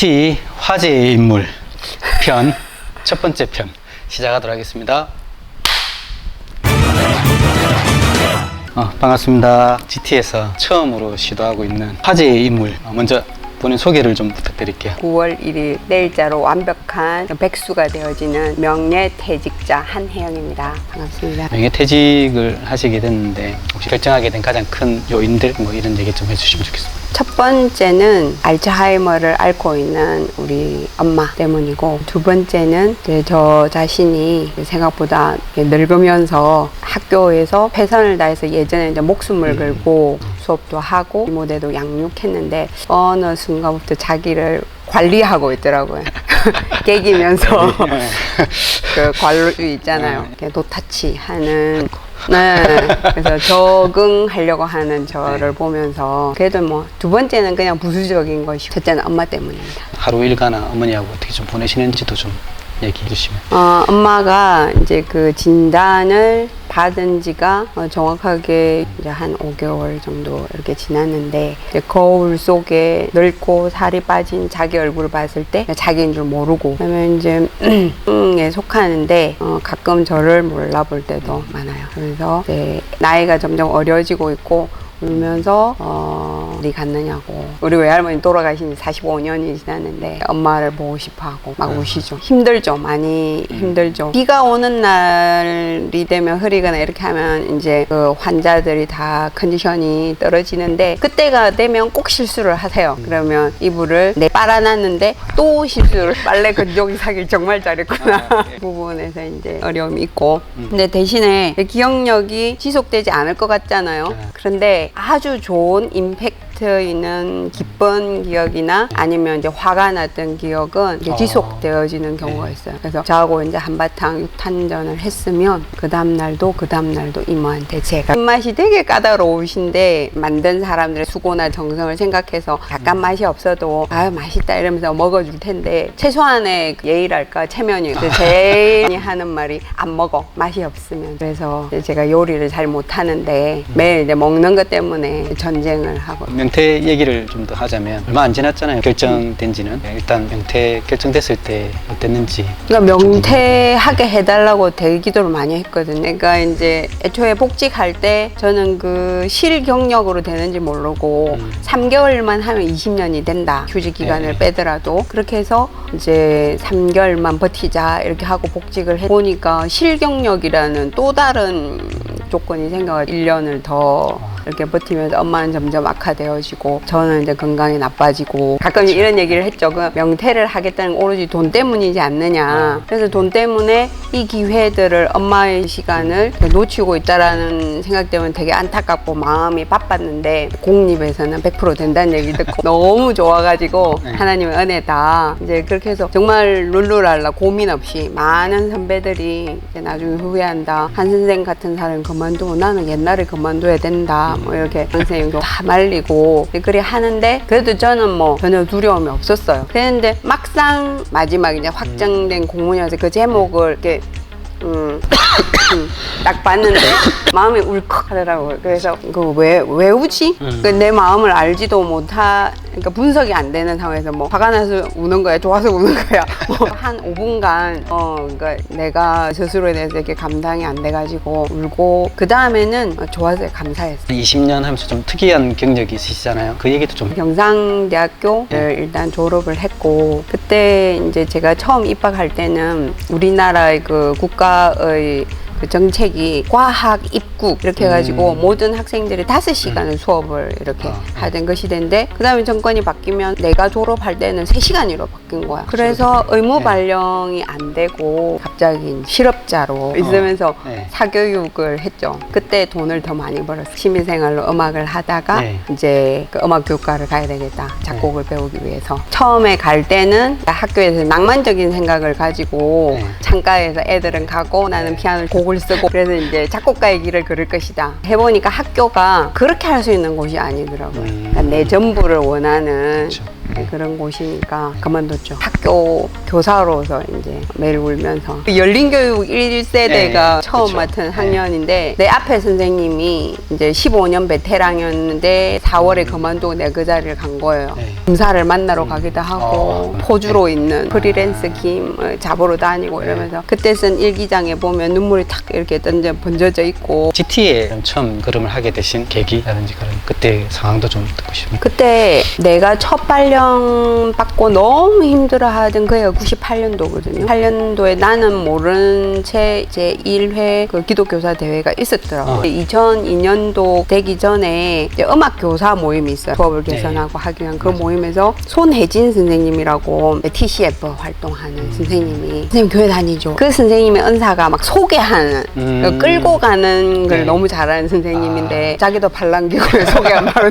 GT 화제의 인물 편 첫 번째 편 시작하도록 하겠습니다. 반갑습니다. GT에서 처음으로 시도하고 있는 화제의 인물, 먼저 본인 소개를 좀 부탁드릴게요. 9월 1일 내일자로 완벽한 백수가 되어지는 명예퇴직자 한혜영입니다. 반갑습니다. 명예퇴직을 하시게 됐는데 혹시 결정하게 된 가장 큰 요인들 이런 얘기 좀 해주시면 좋겠습니다. 첫 번째는 알츠하이머를 앓고 있는 우리 엄마 때문이고, 두 번째는 저 자신이 생각보다 늙으면서 학교에서 최선을 다해서 예전에 이제 목숨을 걸고 수업도 하고 무대도 양육했는데 어느 순간부터 자기를 관리하고 있더라고요. 깨기면서 그 관리 있잖아요. 노타치 하는. 네. 그래서 적응하려고 하는 저를 보면서, 그래도 뭐 두 번째는 그냥 부수적인 것이고, 첫째는 엄마 때문입니다. 하루 일과나 어머니하고 어떻게 좀 보내시는지도 좀 얘기해 주시면. 엄마가 이제 그 진단을 받은 지가 정확하게 이제 한 5개월 정도 이렇게 지났는데, 이제 거울 속에 늙고 살이 빠진 자기 얼굴을 봤을 때 자기인 줄 모르고, 그러면 이제 에 속하는데 가끔 저를 몰라볼 때도 많아요. 그래서 이제 나이가 점점 어려지고 있고 울면서 어디 갔느냐고, 우리 외할머니 돌아가신 지 45년이 지났는데 엄마를 보고 싶어하고 막 우시죠. 힘들죠. 많이 힘들죠. 비가 오는 날이 되면 흐리거나 이렇게 하면 이제 그 환자들이 다 컨디션이 떨어지는데, 그때가 되면 꼭 실수를 하세요. 그러면 이불을 빨아놨는데 또 실수를, 빨래 건조기 사길 정말 잘했구나. 그 부분에서 이제 어려움이 있고, 근데 대신에 기억력이 지속되지 않을 것 같잖아요. 그런데 아주 좋은 임팩트 있는 기쁜 기억이나 아니면 이제 화가 났던 기억은 이제 지속되어지는 경우가 있어요. 그래서 저하고 이제 한바탕 육탄전을 했으면 그 다음날도 이모한테 제가 입맛이 되게 까다로우신데, 만든 사람들의 수고나 정성을 생각해서 약간 맛이 없어도 아유 맛있다 이러면서 먹어줄 텐데, 최소한의 예의랄까 체면이 제일 하는 말이 안 먹어, 맛이 없으면. 그래서 제가 요리를 잘 못하는데 매일 이제 먹는 것 때문에 전쟁을 하고. 명퇴 얘기를 좀 더 하자면 얼마 안 지났잖아요. 결정된 지는. 일단 명퇴 결정됐을 때 어땠는지. 그러니까 명퇴하게 해달라고 대기도를 많이 했거든요. 그러니까 이제 애초에 복직할 때 저는 그 실경력으로 되는지 모르고 3개월만 하면 20년이 된다, 휴직 기간을 빼더라도. 그렇게 해서 이제 3개월만 버티자 이렇게 하고 복직을 해보니까 실경력이라는 또 다른 조건이 생겨서 1년을 더 이렇게 버티면서 엄마는 점점 악화되어지고 저는 이제 건강이 나빠지고, 가끔 이런 얘기를 했죠. 그 명퇴를 하겠다는 오로지 돈 때문이지 않느냐. 그래서 돈 때문에 이 기회들을, 엄마의 시간을 놓치고 있다라는 생각 때문에 되게 안타깝고 마음이 바빴는데, 공립에서는 100% 된다는 얘기 듣고 너무 좋아가지고 하나님의 은혜다. 이제 그렇게 해서 정말 룰루랄라 고민 없이 많은 선배들이 이제 나중에 후회한다, 한 선생 같은 사람 그만두고 나는 옛날에 그만둬야 된다, 뭐 이렇게 선생님도 다 말리고 그래 하는데, 그래도 저는 뭐 전혀 두려움이 없었어요. 그랬는데 막상 마지막 이제 확정된 공문이어서 그 제목을 이렇게 딱 봤는데 마음이 울컥 하더라고요. 그래서 왜 우지? 내 마음을 알지도 그러니까 분석이 안 되는 상황에서 뭐 화가 나서 우는 거야, 좋아서 우는 거야, 뭐 한 5분간 그러니까 내가 스스로에 대해서 이렇게 감당이 안 돼가지고 울고, 그 다음에는 좋아서 감사했어요. 20년 하면서 좀 특이한 경력이 있으시잖아요. 그 얘기도 좀. 경상대학교를 일단 졸업을 했고, 그때 이제 제가 처음 입학할 때는 우리나라의 그 국가의 그 정책이 과학 입국 이렇게 해가지고 모든 학생들이 5시간을 수업을 이렇게 하던 것이 된데, 그 다음에 정권이 바뀌면 내가 졸업할 때는 3시간으로 바뀐 거야. 그래서 의무 발령이 안 되고 갑자기 실업자로 있으면서 사교육을 했죠. 그때 돈을 더 많이 벌었어요. 취미생활로 음악을 하다가 이제 그 음악 교과를 가야 되겠다, 작곡을 배우기 위해서. 처음에 갈 때는 학교에서 낭만적인 생각을 가지고 창가에서 애들은 가고 나는 피아노 곡을 쓰고, 그래서 이제 작곡가의 길을 걸을 것이다. 해보니까 학교가 그렇게 할 수 있는 곳이 아니더라고요. 그러니까 내 전부를 원하는 그런 곳이니까 그만뒀죠. 학교 교사로서 이제 매일 울면서 열린교육 1세대가 네, 처음 그쵸. 맡은 학년인데 내 앞에 선생님이 이제 15년 베테랑이었는데 4월에 그만두고 내 그 자리를 간 거예요. 네. 검사를 만나러 가기도 하고 포주로 있는 프리랜서 김 잡으러 다니고 이러면서 그때 쓴 일기장에 보면 눈물이 탁 이렇게 번져져 있고 GT에 처음 걸음을 하게 되신 계기라든지 그런 그때 상황도 좀 듣고 싶습니다. 그때 내가 첫 발령 받고 너무 힘들어하던 그해가 98년도거든요. 8년도에 나는 모른 채 제 1회 그 기독교사 대회가 있었더라고요. 2002년도 되기 전에 이제 음악 교사 모임이 있어요. 수업을 개선하고 하기 위한 그 모임에서 손혜진 선생님이라고 TCF 활동하는 선생님 교회 다니죠. 그 선생님의 은사가 막 소개하는 그 끌고 가는 걸 네. 너무 잘하는 선생님인데 자기도 발랑기고에 소개 안 바로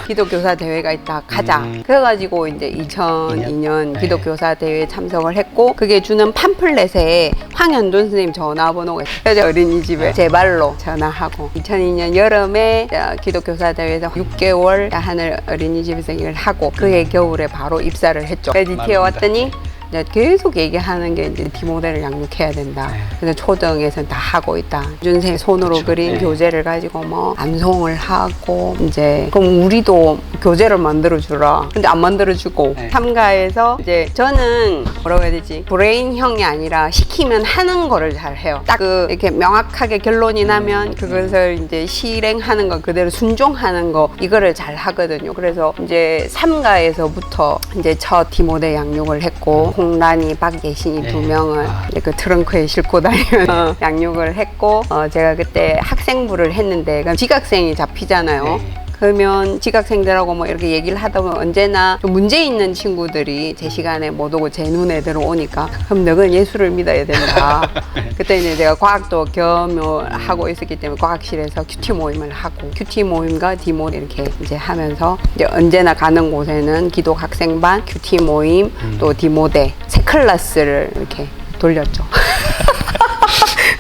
기독교사 대회가 있다 가자. 그래가지고 이제 2002년 기독교사 대회에 참석을 했고 그게 주는 팜플렛에 황현돈 선생님 전화번호가 있어요. 그래서 어린이집에 제 발로 전화하고 2002년 여름에 기독교사 대회에서 6개월 하늘 어린이집에서 일을 하고 그해 겨울에 바로 입사를 했죠. GT에 왔더니 이제 계속 얘기하는 게 이제 디모델을 양육해야 된다. 그래서 초등에서는 다 하고 있다. 준생 손으로 그린 교재를 가지고 뭐 암송을 하고 이제 그럼 우리도 교재를 만들어 주라. 근데 안 만들어 주고 참가해서 이제 저는 뭐라고 해야 되지? 브레인형이 아니라 시키면 하는 거를 잘 해요. 딱 그 이렇게 명확하게 결론이 나면 그것을 이제 실행하는 거 그대로 순종하는 거 이거를 잘 하거든요. 그래서 이제 3가에서부터 이제 첫 디모델 양육을 했고 홍란이, 박예신이 2명을 이제 그 트렁크에 싣고 다니면서 양육을 했고 제가 그때 학생부를 했는데 그럼 지각생이 잡히잖아요. 그러면 지각생들하고 뭐 이렇게 얘기를 하다 보면 언제나 좀 문제 있는 친구들이 제 시간에 못 오고 제 눈에 들어오니까 그럼 너는 예수를 믿어야 된다. 그때 이제 제가 과학도 겸하고 있었기 때문에 과학실에서 큐티 모임을 하고 큐티 모임과 디모 이렇게 이제 하면서 이제 언제나 가는 곳에는 기독 학생반, 큐티 모임, 또 디모대 세 클래스를 이렇게 돌렸죠.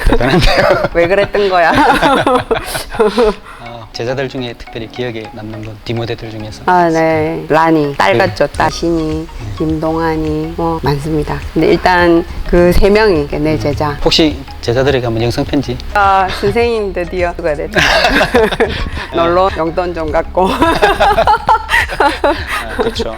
대단한데요. 왜 그랬던 거야? 제자들 중에 특별히 기억에 남는 분 디모데들 중에서 네. 라니, 딸 같죠. 따신이, 김동환이, 뭐, 많습니다. 근데 일단 그 3명이 내 제자. 혹시 제자들에게 한번 영상 편지 선생님 드디어 누가 됐다. 놀러 용돈 좀 갖고. 그렇죠.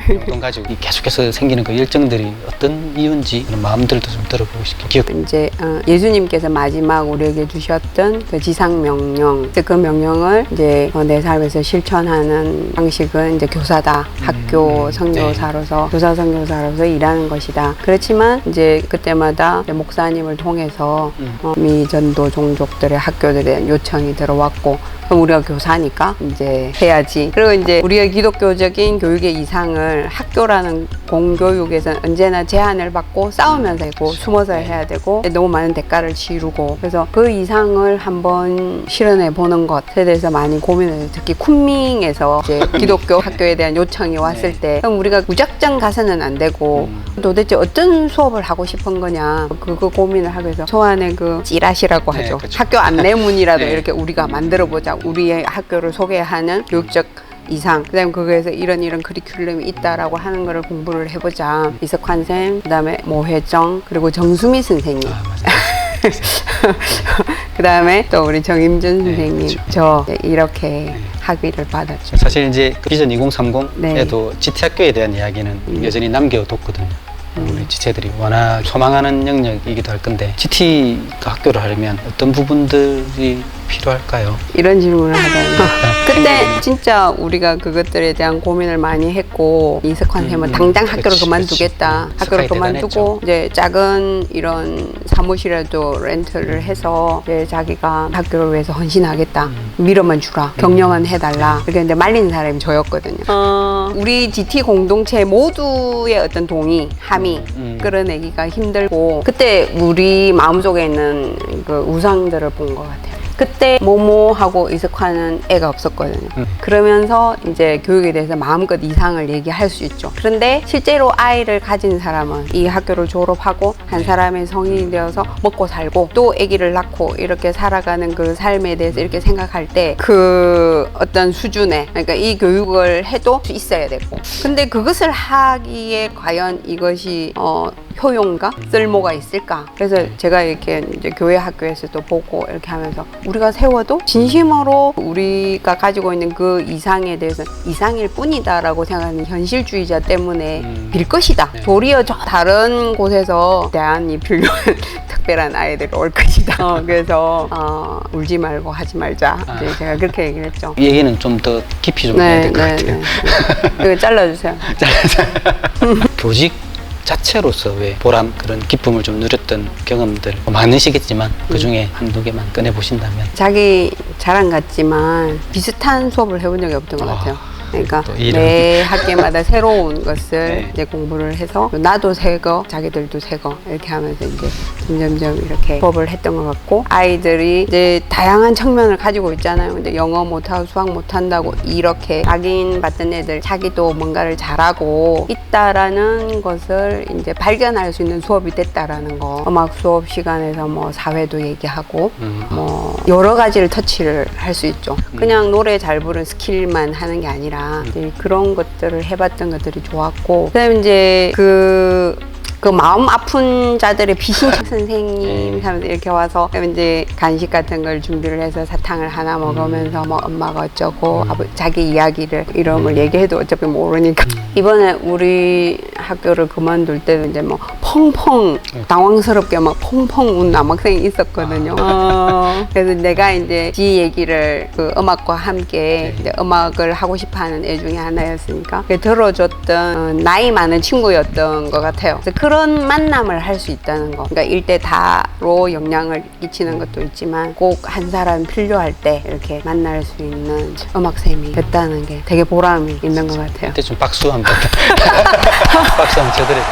용돈 가지고 계속해서 생기는 그 열정들이 어떤 이유인지 그런 마음들도 좀 들어보고 싶게 기억. 이제 예수님께서 마지막 우리에게 주셨던 그 지상 명령, 그 명령을 이제 내 삶에서 실천하는 방식은 이제 교사다. 학교 선교사로서 교사 선교사로서 일하는 것이다. 그렇지만 이제 그때마다 이제 목사님을 통해서 미전도 종족들의 학교들에 대한 요청이 들어왔고 그럼 우리가 교사니까 이제 해야지. 그리고 이제 우리가 기독교적인 교육의 이상을 학교라는 공교육에서는 언제나 제한을 받고 싸우면서 되고 숨어서 해야 되고 너무 많은 대가를 치르고 그래서 그 이상을 한번 실현해 보는 것에 대해서 많이 고민을 해요. 특히 쿤밍에서 이제 기독교 학교에 대한 요청이 왔을 때 그럼 우리가 무작정 가서는 안 되고 도대체 어떤 수업을 하고 싶은 거냐 그거 고민을 하기 위해서 소환의 그 찌라시라고 하죠. 그렇죠. 학교 안내문이라도 이렇게 우리가 만들어 보자. 우리의 학교를 소개하는 교육적 이상 그다음에 거기에서 이런 커리큘럼이 있다라고 하는 거를 공부를 해보자. 이석환 쌤, 그다음에 모혜정 그리고 정수미 선생님. 그다음에 또 우리 정임준 선생님 그렇죠. 저 이렇게 학위를 받았죠. 사실 이제 그 비전 2030에도 GT 학교에 대한 이야기는 여전히 남겨뒀거든요. 우리 지체들이 워낙 소망하는 영역이기도 할 건데 GT 학교를 하려면 어떤 부분들이 필요할까요? 이런 질문을 하다니. 그때 진짜 우리가 그것들에 대한 고민을 많이 했고 이석환 쌤은 당장 학교를 그만두겠다. 학교를 그만두고 이제 작은 이런 사무실에도 렌트를 해서 이제 자기가 학교를 위해서 헌신하겠다. 밀어만 주라. 격려만 해달라. 이렇게 근데 말린 사람이 저였거든요. 우리 GT 공동체 모두의 어떤 동의, 함의 끌어내기가 힘들고 그때 우리 마음속에 있는 그 우상들을 본 것 같아요. 그때 뭐뭐하고 이석하는 애가 없었거든요. 그러면서 이제 교육에 대해서 마음껏 이상을 얘기할 수 있죠. 그런데 실제로 아이를 가진 사람은 이 학교를 졸업하고 한 사람의 성인이 되어서 먹고 살고 또 아기를 낳고 이렇게 살아가는 그 삶에 대해서 이렇게 생각할 때 그 어떤 수준에, 그러니까 이 교육을 해도 있어야 되고, 근데 그것을 하기에 과연 이것이 효용과 쓸모가 있을까? 그래서 제가 이렇게 이제 교회 학교에서도 보고 이렇게 하면서 우리가 세워도 진심으로 우리가 가지고 있는 그 이상에 대해서 이상일 뿐이다라고 생각하는 현실주의자 때문에 빌 것이다. 도리어 저 다른 곳에서 대안이 필요한 특별한 아이들이 올 것이다. 그래서 울지 말고 하지 말자. 이제 제가 그렇게 얘기를 했죠. 이 얘기는 좀 더 깊이 좀 해야 될 것 같아요. 이거 잘라주세요. 교직 자체로서 왜 보람, 그런 기쁨을 좀 누렸던 경험들 많으시겠지만 그 중에 한두 개만 꺼내보신다면. 자기 자랑 같지만 비슷한 수업을 해본 적이 없던 것 같아요. 그러니까 또 이런. 매 학기마다 새로운 것을 네. 이제 공부를 해서 나도 새 거, 자기들도 새 거 이렇게 하면서 이제 점점점 이렇게 수업을 했던 것 같고, 아이들이 이제 다양한 측면을 가지고 있잖아요. 근데 영어 못하고 수학 못한다고 이렇게 각인받던 애들 자기도 뭔가를 잘하고 있다라는 것을 이제 발견할 수 있는 수업이 됐다라는 거. 음악 수업 시간에서 뭐 사회도 얘기하고 뭐 여러 가지를 터치를 할 수 있죠. 그냥 노래 잘 부르는 스킬만 하는 게 아니라 이제 그런 것들을 해봤던 것들이 좋았고, 그다음에 이제 그 마음 아픈 자들의 비신청 선생님 하면서 이렇게 와서 이제 간식 같은 걸 준비를 해서 사탕을 하나 먹으면서 뭐 엄마가 어쩌고 자기 이야기를 이런 걸 얘기해도 어차피 모르니까 이번에 우리 학교를 그만둘 때도 이제 뭐 펑펑 당황스럽게 막 펑펑 운 남학생이 있었거든요. 그래서 내가 이제 지 얘기를 그 음악과 함께 이제 음악을 하고 싶어하는 애 중에 하나였으니까 들어줬던 나이 많은 친구였던 것 같아요. 그래서 그런 만남을 할 수 있다는 거, 그러니까 일대 다로 영향을 끼치는 것도 있지만 꼭 한 사람 필요할 때 이렇게 만날 수 있는 음악쌤이 됐다는 게 되게 보람이 있는 것 같아요. 그때 좀 박수 한번 박수 한번 쳐드려요.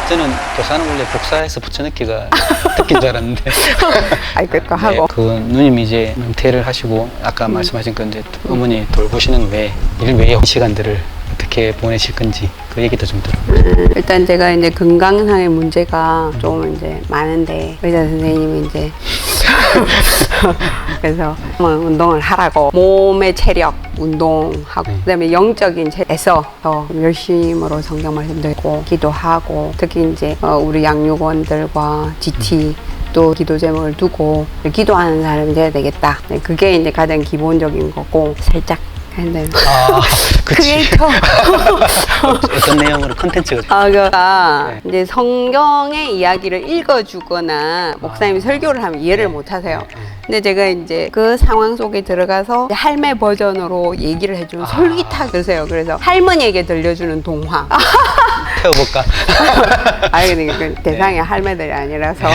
저는 교사는 원래 복사해서 붙여넣기가 특기인 줄 알았는데 아이 그거 하고 그 누님이 이제 은퇴를 하시고 아까 말씀하신 건데 어머니 돌보시는 외에 일 외의 시간들을 어떻게 보내실 건지 그 얘기도 좀 들어요. 일단 제가 이제 건강상의 문제가 좀 이제 많은데 의사 선생님이 이제 그래서 뭐 운동을 하라고, 몸의 체력 운동하고 그다음에 영적인 체에서 더 열심으로 성경 말씀도 읽고 기도하고, 특히 이제 우리 양육원들과 GT 또 기도 제목을 두고 기도하는 사람이 돼야 되겠다. 그게 이제 가장 기본적인 거고, 살짝 근데 크리에이터 어떤 내용으로 컨텐츠가 그러니까 이제 성경의 이야기를 읽어주거나 목사님이 설교를 하면 이해를 못 하세요. 근데 제가 이제 그 상황 속에 들어가서 할매 버전으로 얘기를 해주면 솔깃하게 들으세요. 그래서 할머니에게 들려주는 동화. 태워볼까? 아니 근데 그 대상이 할매들이 아니라서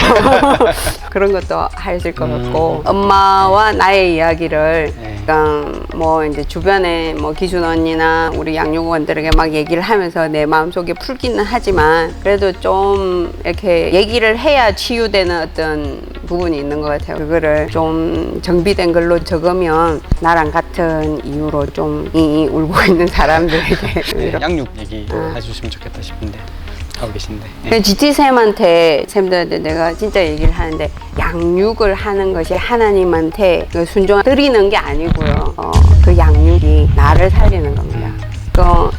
그런 것도 하실 것 같고, 엄마와 나의 이야기를 그러니까 뭐 이제 주변에 뭐 기준 언니나 우리 양육원들에게 막 얘기를 하면서 내 마음속에 풀기는 하지만 그래도 좀 이렇게 얘기를 해야 치유되는 어떤 부분이 있는 것 같아요. 그거를 좀 정비된 걸로 적으면 나랑 같은 이유로 좀 울고 있는 사람들에게 양육 얘기 해주시면 좋겠다 싶은데 하고 계신데. GT쌤한테 쌤들한테 내가 진짜 얘기를 하는데, 양육을 하는 것이 하나님한테 순종 드리는 게 아니고요. 그 양육이 나를 살리는 겁니다.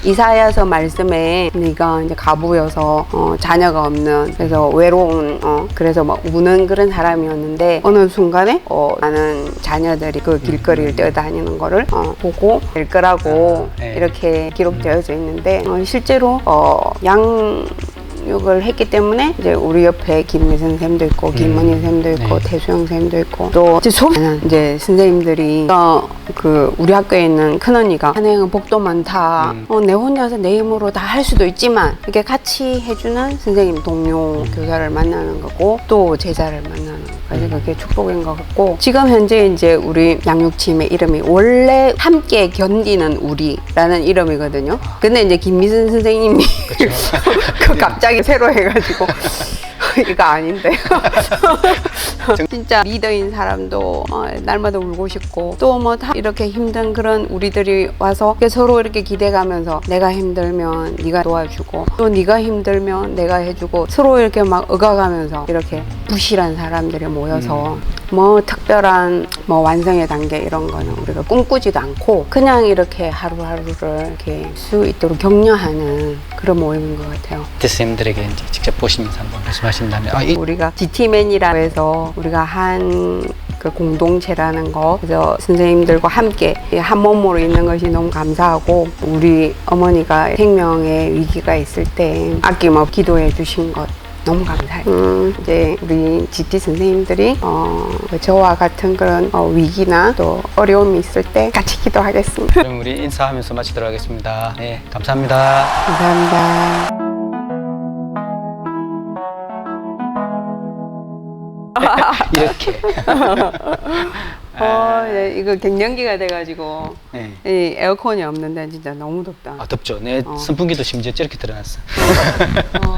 이사야서 말씀에 네가 이제 가부여서 자녀가 없는, 그래서 외로운 그래서 막 우는 그런 사람이었는데 어느 순간에 나는 자녀들이 그 길거리를 뛰어다니는 거를 보고 될 거라고 이렇게 기록되어져 있는데 실제로 양육을 했기 때문에 이제 우리 옆에 김미선 쌤도 있고 김은희 쌤도 있고 태수영 쌤도 있고 또 이제 선생님들이 그 우리 학교에 있는 큰언니가 한혜영은 복도 많다. 내 혼자서 내 힘으로 다 할 수도 있지만 이렇게 같이 해주는 선생님 동료 교사를 만나는 거고 또 제자를 만나는 거. 그래서 그게 축복인 것 같고, 지금 현재 이제 우리 양육팀의 이름이 원래 함께 견디는 우리라는 이름이거든요. 근데 이제 김미선 선생님이 그 갑자기 새로 해가지고 이거 아닌데. 진짜 리더인 사람도 날마다 울고 싶고 또 뭐 다 이렇게 힘든 그런 우리들이 와서 서로 이렇게 기대가면서 내가 힘들면 네가 도와주고 또 네가 힘들면 내가 해주고 서로 이렇게 막 얻어가면서 이렇게 부실한 사람들이 모여서 뭐 특별한 뭐 완성의 단계 이런 거는 우리가 꿈꾸지도 않고 그냥 이렇게 하루하루를 이렇게 수 있도록 격려하는 그런 모임인 것 같아요. 선생님들에게 이제 직접 보시면서 한번 말씀하신다면 우리가 GT맨이라 해서 우리가 한 그 공동체라는 거 그래서 선생님들과 함께 한 몸으로 있는 것이 너무 감사하고 우리 어머니가 생명의 위기가 있을 때 아낌없이 기도해 주신 것 너무 감사해요. 이제 우리 GT 선생님들이 저와 같은 그런 위기나 또 어려움이 있을 때 같이 기도하겠습니다. 그럼 우리 인사하면서 마치도록 하겠습니다. 네, 감사합니다. 감사합니다. 이렇게. 네, 이거 갱년기가 돼가지고 네. 이 에어컨이 없는데 진짜 너무 덥다. 덥죠. 내 선풍기도 심지어 저렇게 들어놨어.